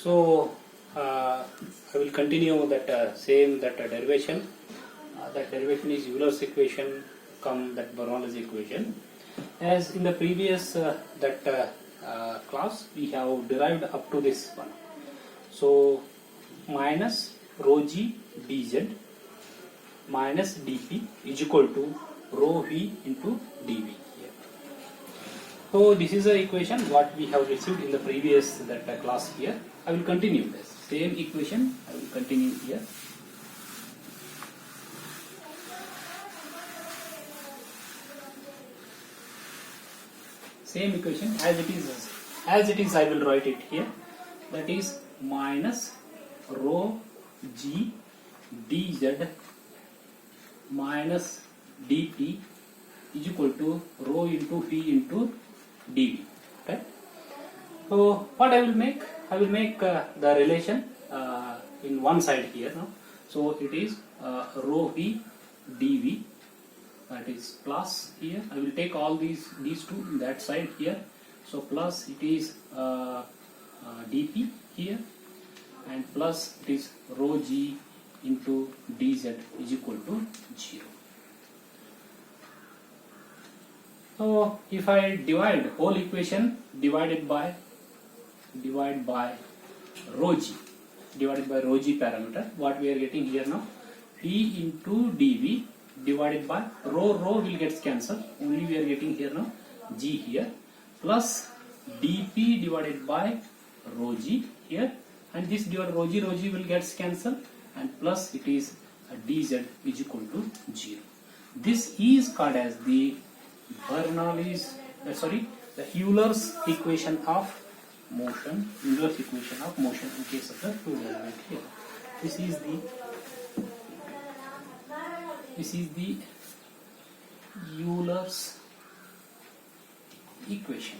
So I will continue that same derivation. That derivation is Euler's equation come that Bernoulli's equation. As in the previous class, we have derived up to this one. So minus rho g dz minus dp is equal to rho v into dv here. So this is the equation what we have received in the previous class here. I will continue this same equation. I will continue here. Same equation as it is I will write it here. That is minus rho g dz minus dp is equal to rho into v into dv. Right? So what I will make? I will make the relation in one side here. No? So it is rho v dv. That is plus here. I will take all these two in that side here. So plus it is dp here, and plus it is rho g into dz is equal to 0. So if I divide whole equation divide by rho g parameter, what we are getting here now, v into dv divided by rho will get cancelled, only we are getting here now g here, plus dp divided by rho g here, and this divided rho g will get cancelled, and plus it is dz is equal to 0. This is called as the Bernoulli's the Euler's equation of motion. Euler's equation of motion in case of the fluid element here. This is the Euler's equation.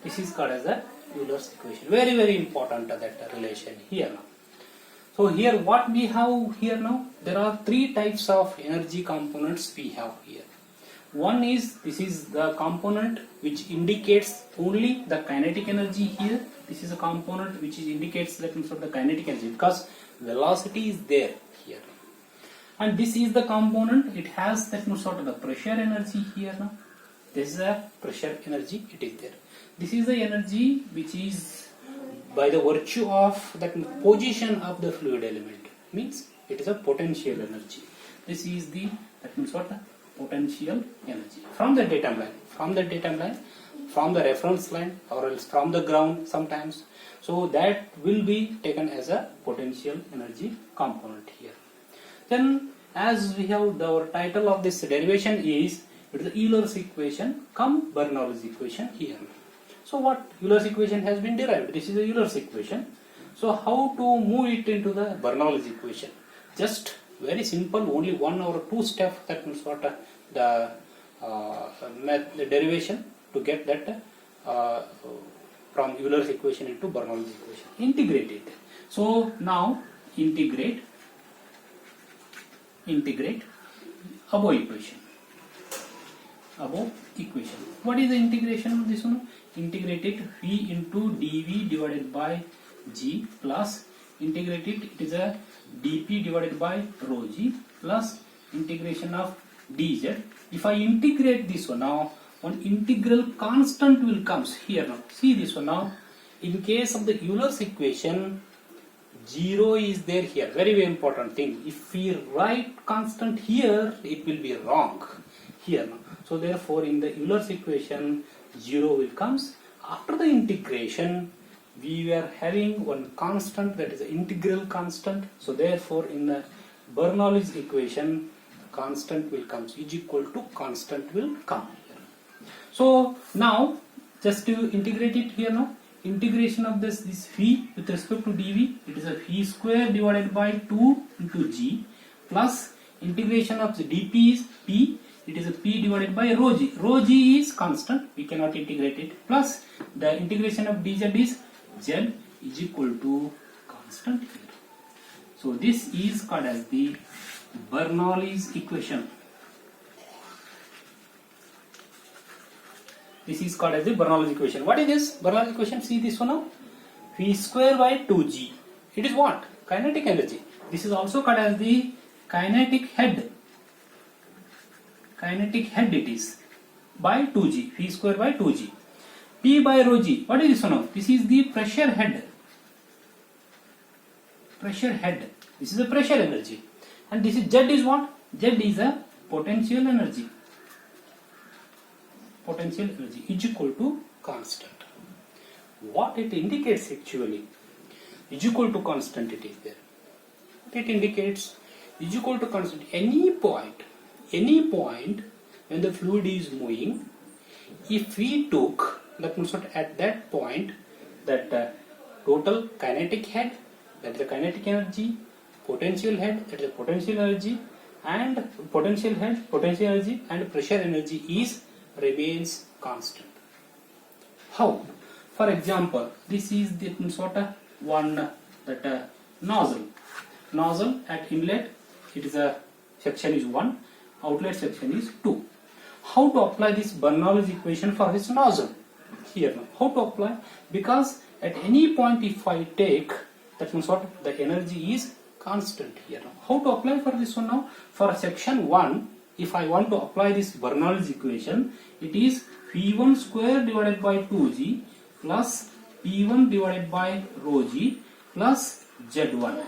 This is called as the Euler's equation. Very important that relation here now. So here what we have here now, there are three types of energy components we have here. One is, this is the component which indicates only the kinetic energy here. This is a component which indicates that sort of the kinetic energy because velocity is there here. And this is the component, it has that sort of the pressure energy here now. This is a pressure energy, it is there. This is the energy which is by the virtue of that position of the fluid element, means it is a potential energy. This is the sort of potential energy from the datum line, from the reference line, or else from the ground sometimes. So that will be taken as a potential energy component here. Then as we have our title of this derivation is it is the Euler's equation come Bernoulli's equation here. So what Euler's equation has been derived? This is the Euler's equation. So how to move it into the Bernoulli's equation? Just very simple, only one or two steps, that means what the derivation to get that from Euler's equation into Bernoulli's equation. Integrate it. So now integrate above equation. What is the integration of this one? Integrated v into dv divided by g plus integrated it is a dp divided by rho g plus integration of dz. If I integrate this one now, one integral constant will comes here now. See this one now. In case of the Euler's equation, 0 is there here. Very important thing. If we write constant here, it will be wrong here now. So therefore, in the Euler's equation, 0 will comes. After the integration, we were having one constant, that is the integral constant. So therefore, in the Bernoulli's equation, constant will come is equal to constant will come here. So now just to integrate it here now, integration of this v with respect to dv, it is a v square divided by 2 into g plus integration of the dp is p, it is a p divided by rho g. Rho g is constant, we cannot integrate it, plus the integration of dz is z is equal to constant here. So this is called as the Bernoulli's equation. This is called as the Bernoulli's equation. What is this Bernoulli's equation? See this one now. V square by 2G. It is what? Kinetic energy. This is also called as the kinetic head. Kinetic head it is by 2G. V square by 2G. P by rho G. What is this one now? This is the pressure head. Pressure head. This is the pressure energy. And this is Z is what? Z is a potential energy. Potential energy is equal to constant. What it indicates actually is equal to constant it is there. What it indicates is equal to constant. Any point when the fluid is moving, if we took, that means at that point, that total kinetic head, that is the kinetic energy, potential head, that is the potential energy, and potential head, potential energy, and pressure energy is remains constant. How? For example, this is the sort of one that nozzle. Nozzle at inlet, it is a section is 1, outlet section is 2. How to apply this Bernoulli's equation for this nozzle? Here now, how to apply? Because at any point if I take, that means what? The energy is constant here now. How to apply for this one now? For section 1, if I want to apply this Bernoulli's equation, it is V1 square divided by 2G plus P1 divided by rho G plus Z1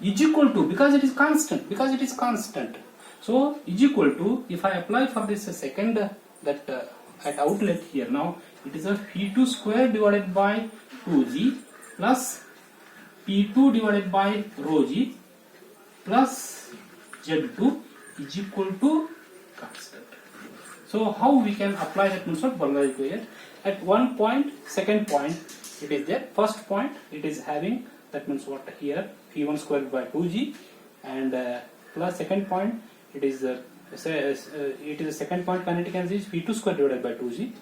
is equal to, because it is constant, so is equal to, if I apply for this second that at outlet here now, it is a V2 square divided by 2G plus P2 divided by rho G plus Z2 is equal to constant. So how we can apply that means what? Bernoulli equation. At one point, second point, it is there. First point, it is having, that means what here? V1 squared by 2G, and plus second point, it is the second point kinetic energy is V2 squared divided by 2G,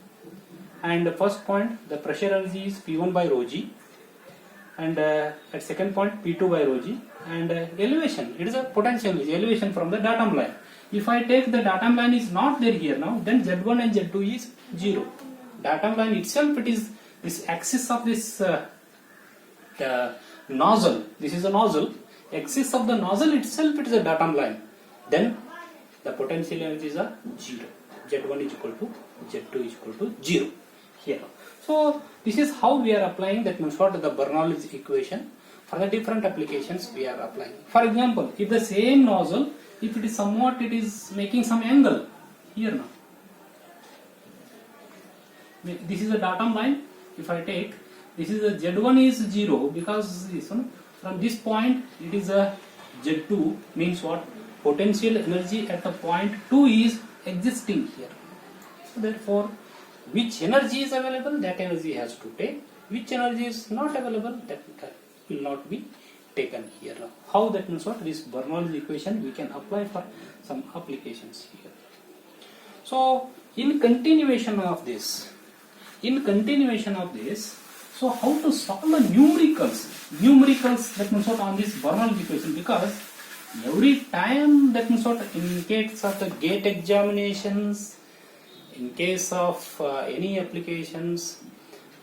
and the first point the pressure energy is P1 by rho G, and at second point P2 by rho G, and elevation, it is a potential energy, elevation from the datum line. If I take the datum line is not there here now, then Z1 and Z2 is 0. Datum line itself, it is this axis of this nozzle. This is a nozzle. Axis of the nozzle itself, it is a datum line. Then the potential energies are 0. Z1 is equal to Z2 is equal to 0 here. So this is how we are applying, that means what? The Bernoulli's equation for the different applications we are applying. For example, if the same nozzle, if it is somewhat, it is making some angle here now. This is a datum line. If I take, this is a Z1 is 0 because this one, from this point it is a Z2, means what? Potential energy at the point 2 is existing here. So therefore, which energy is available, that energy has to take. Which energy is not available, that will not be taken here. Now, how that means what? This Bernoulli's equation we can apply for some applications here. So in continuation of this, so how to solve the numericals that means what on this Bernoulli's equation, because every time that means what, in case of the gate examinations, in case of any applications,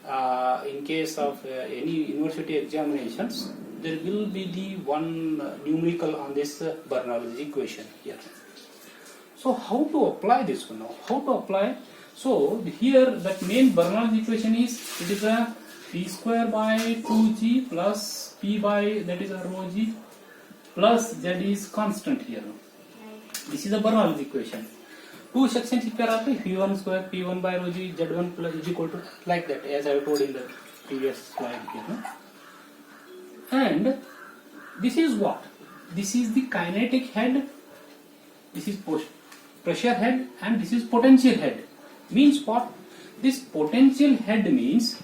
in case of any university examinations, there will be the one numerical on this Bernoulli's equation here. So how to apply this one now? How to apply? So here that main Bernoulli's equation is, it is a P square by 2G plus P by, that is a rho G, plus Z is constant here. This is a Bernoulli's equation. Two sections if you are applying, V1 square P1 by rho G, Z1 plus is equal to, like that, as I told in the previous slide here. And this is what? This is the kinetic head, this is pressure head, and this is potential head. Means what? This potential head means,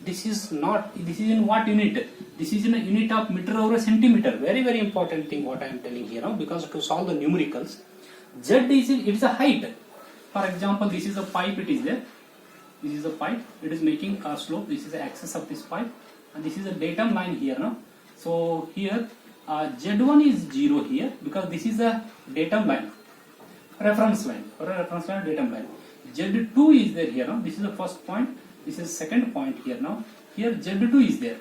this is in what unit? This is in a unit of meter over a centimeter. Very, very important thing what I am telling here now, because to solve the numericals, Z is it is a height. For example, this is a pipe, it is there. This is a pipe, it is making a slope. This is the axis of this pipe, and this is a datum line here now. So here Z1 is 0 here, because this is a datum line, reference line, datum line. Z2 is there here now. This is the first point, this is second point here now. here Z2 is there.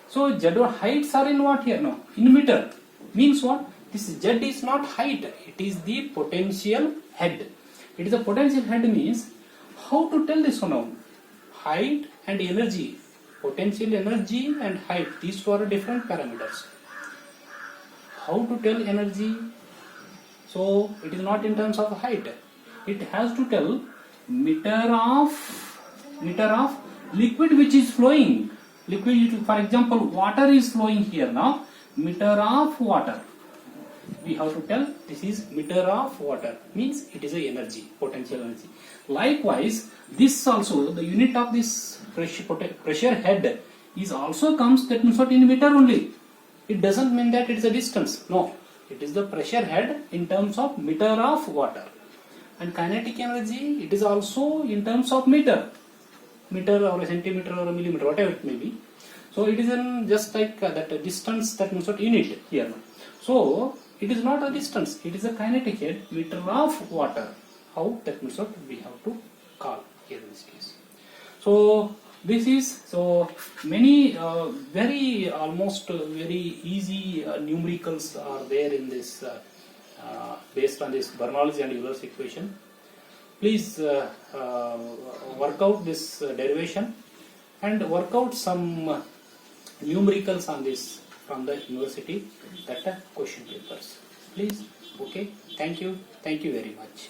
So Z1 heights are in what here now? In meter. Means what? This Z is not height, it is the potential head. It is a potential head means how to tell this one now? Height and energy. Potential energy and height, these two are different parameters. How to tell energy? So it is not in terms of height. It has to tell meter of liquid which is flowing. Liquid, for example, water is flowing here now. Meter of water. We have to tell this is meter of water. Means it is a energy, potential energy. Likewise, this also the unit of this pressure head is also comes, that means what, in meter only. It doesn't mean that it is a distance. No, it is the pressure head in terms of meter of water. And kinetic energy, it is also in terms of meter or a centimeter or a millimeter, whatever it may be. So it is in just like that distance, that means what, unit here. So it is not a distance, it is a kinetic head, meter of water. How? That means what we have to call here in this case. So this is, so many almost very easy numericals are there in this based on this Bernoulli and Euler's equation. Please work out this derivation and work out some numericals on this from the university, that question papers. Please, okay, thank you very much.